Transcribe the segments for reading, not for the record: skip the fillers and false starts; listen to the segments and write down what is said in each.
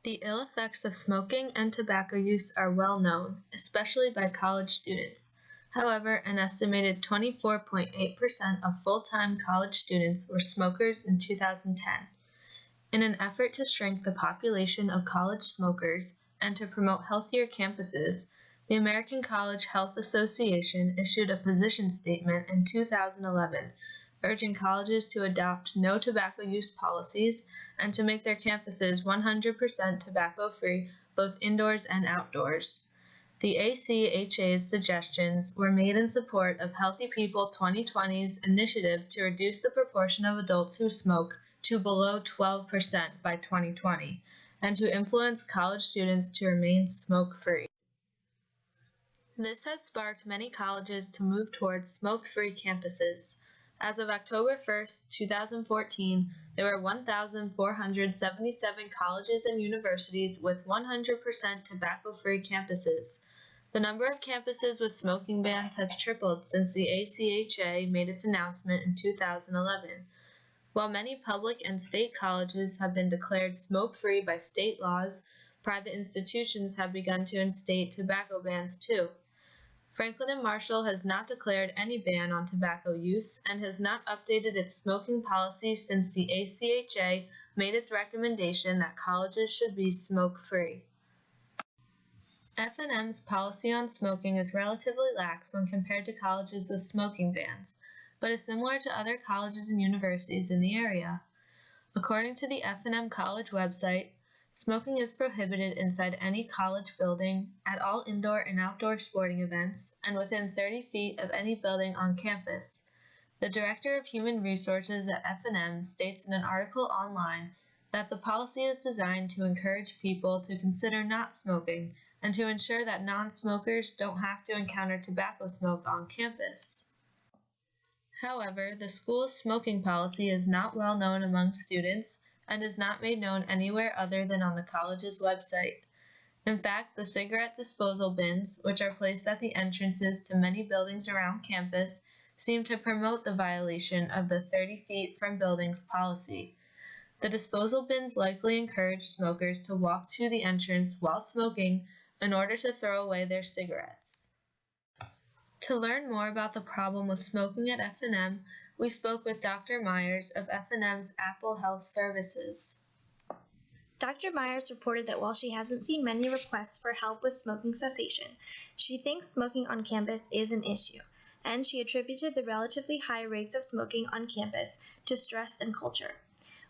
The ill effects of smoking and tobacco use are well known, especially by college students. However, an estimated 24.8% of full-time college students were smokers in 2010. In an effort to shrink the population of college smokers and to promote healthier campuses, the American College Health Association issued a position statement in 2011 urging colleges to adopt no tobacco use policies and to make their campuses 100% tobacco-free both indoors and outdoors. The ACHA's suggestions were made in support of Healthy People 2020's initiative to reduce the proportion of adults who smoke to below 12% by 2020 and to influence college students to remain smoke-free. This has sparked many colleges to move towards smoke-free campuses. As of October 1, 2014, there were 1,477 colleges and universities with 100% tobacco-free campuses. The number of campuses with smoking bans has tripled since the ACHA made its announcement in 2011. While many public and state colleges have been declared smoke-free by state laws, private institutions have begun to instate tobacco bans too. Franklin and Marshall has not declared any ban on tobacco use and has not updated its smoking policy since the ACHA made its recommendation that colleges should be smoke-free. F&M's policy on smoking is relatively lax when compared to colleges with smoking bans, but is similar to other colleges and universities in the area. According to the F&M College website, smoking is prohibited inside any college building, at all indoor and outdoor sporting events, and within 30 feet of any building on campus. The Director of Human Resources at F&M states in an article online that the policy is designed to encourage people to consider not smoking and to ensure that non-smokers don't have to encounter tobacco smoke on campus. However, the school's smoking policy is not well known among students and is not made known anywhere other than on the college's website. In fact, the cigarette disposal bins, which are placed at the entrances to many buildings around campus, seem to promote the violation of the 30 feet from buildings policy. The disposal bins likely encourage smokers to walk to the entrance while smoking in order to throw away their cigarettes. To learn more about the problem with smoking at F&M, we spoke with Dr. Myers of F&M's Apple Health Services. Dr. Myers reported that while she hasn't seen many requests for help with smoking cessation, she thinks smoking on campus is an issue, and she attributed the relatively high rates of smoking on campus to stress and culture.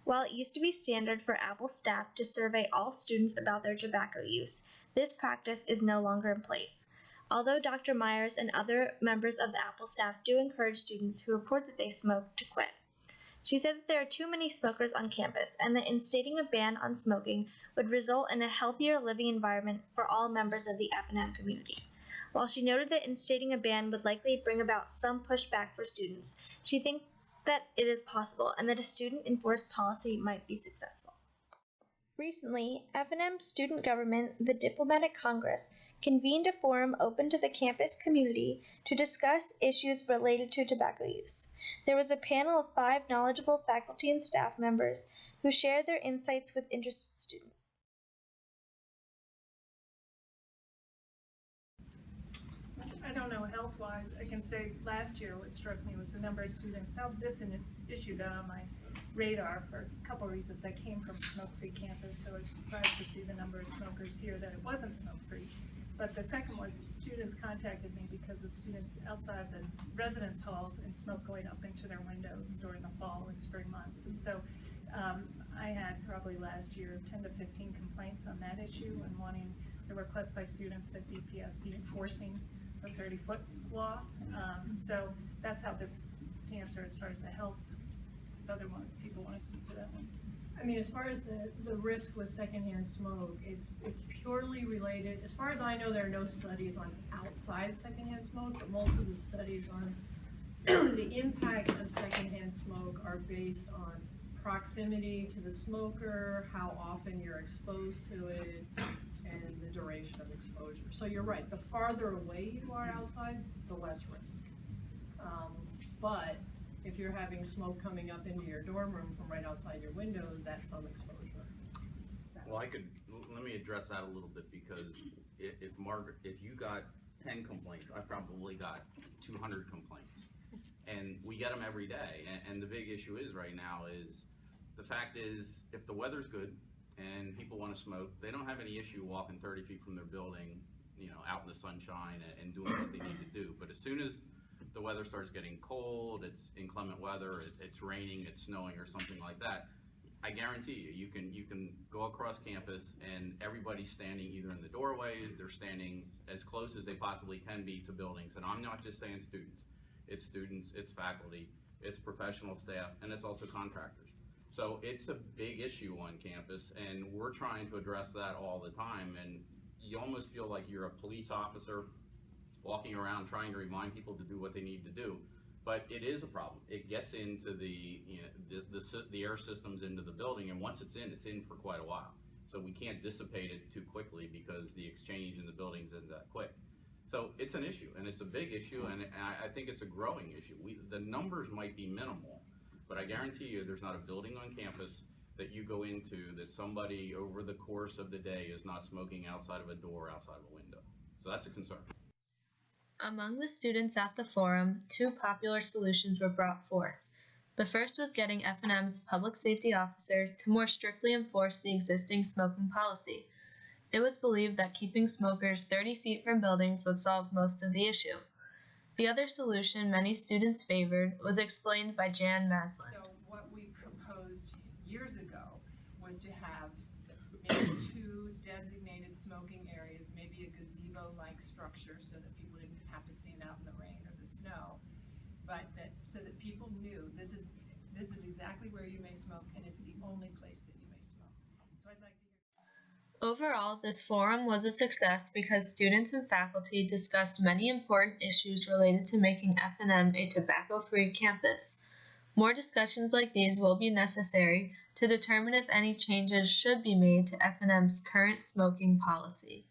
While it used to be standard for Apple staff to survey all students about their tobacco use, this practice is no longer in place. Although Dr. Myers and other members of the Apple staff do encourage students who report that they smoke to quit. She said that there are too many smokers on campus and that instating a ban on smoking would result in a healthier living environment for all members of the F&M community. While she noted that instating a ban would likely bring about some pushback for students, she thinks that it is possible and that a student-enforced policy might be successful. Recently, F&M student government, the Diplomatic Congress, convened a forum open to the campus community to discuss issues related to tobacco use. There was a panel of 5 knowledgeable faculty and staff members who shared their insights with interested students. I don't know health-wise. I can say last year what struck me was the number of students. How this issue got on my radar for a couple of reasons. I came from a smoke-free campus, so I was surprised to see the number of smokers here that it wasn't smoke-free. But the second was that students contacted me because of students outside the residence halls and smoke going up into their windows during the fall and spring months. And so I had probably last year 10 to 15 complaints on that issue and wanting the request by students that DPS be enforcing the 30-foot law. So that's how this, to answer as far as the health, if other people want to speak to that one. I mean, as far as the risk with secondhand smoke, it's purely related. As far as I know, there are no studies on outside secondhand smoke, but most of the studies on the impact of secondhand smoke are based on proximity to the smoker, how often you're exposed to it, and the duration of exposure. So you're right, the farther away you are outside, the less risk. But if you're having smoke coming up into your dorm room from right outside your window, that's some exposure. Well, I could let me address that a little bit, because if Margaret, if you got 10 complaints, I probably got 200 complaints. And we get them every day. And the big issue is right now is, the fact is, if the weather's good and people want to smoke, they don't have any issue walking 30 feet from their building, you know, out in the sunshine and doing what they need to do. But as soon as the weather starts getting cold, it's inclement weather, it's raining, it's snowing or something like that, I guarantee you can go across campus and everybody's standing either in the doorways, they're standing as close as they possibly can be to buildings. And I'm not just saying students, it's faculty, it's professional staff, and it's also contractors. So it's a big issue on campus, and we're trying to address that all the time. And you almost feel like you're a police officer walking around trying to remind people to do what they need to do. But it is a problem. It gets into the air systems into the building, and once it's in for quite a while. So we can't dissipate it too quickly because the exchange in the buildings isn't that quick. So it's an issue, and it's a big issue, and I think it's a growing issue. The numbers might be minimal, but I guarantee you there's not a building on campus that you go into that somebody over the course of the day is not smoking outside of a door, outside of a window. So that's a concern. Among the students at the forum, two popular solutions were brought forth. The first was getting F&M's public safety officers to more strictly enforce the existing smoking policy. It was believed that keeping smokers 30 feet from buildings would solve most of the issue. The other solution many students favored was explained by Jan Maslin. So what we proposed years ago was to have maybe 2 designated smoking areas, maybe a gazebo-like structure so that people didn't have to stand out in the rain or the snow, but so that people knew this is exactly where you may smoke, and it's the only place that you may smoke. So I'd like to hear. Overall, this forum was a success because students and faculty discussed many important issues related to making F&M a tobacco-free campus. More discussions like these will be necessary to determine if any changes should be made to F&M's current smoking policy.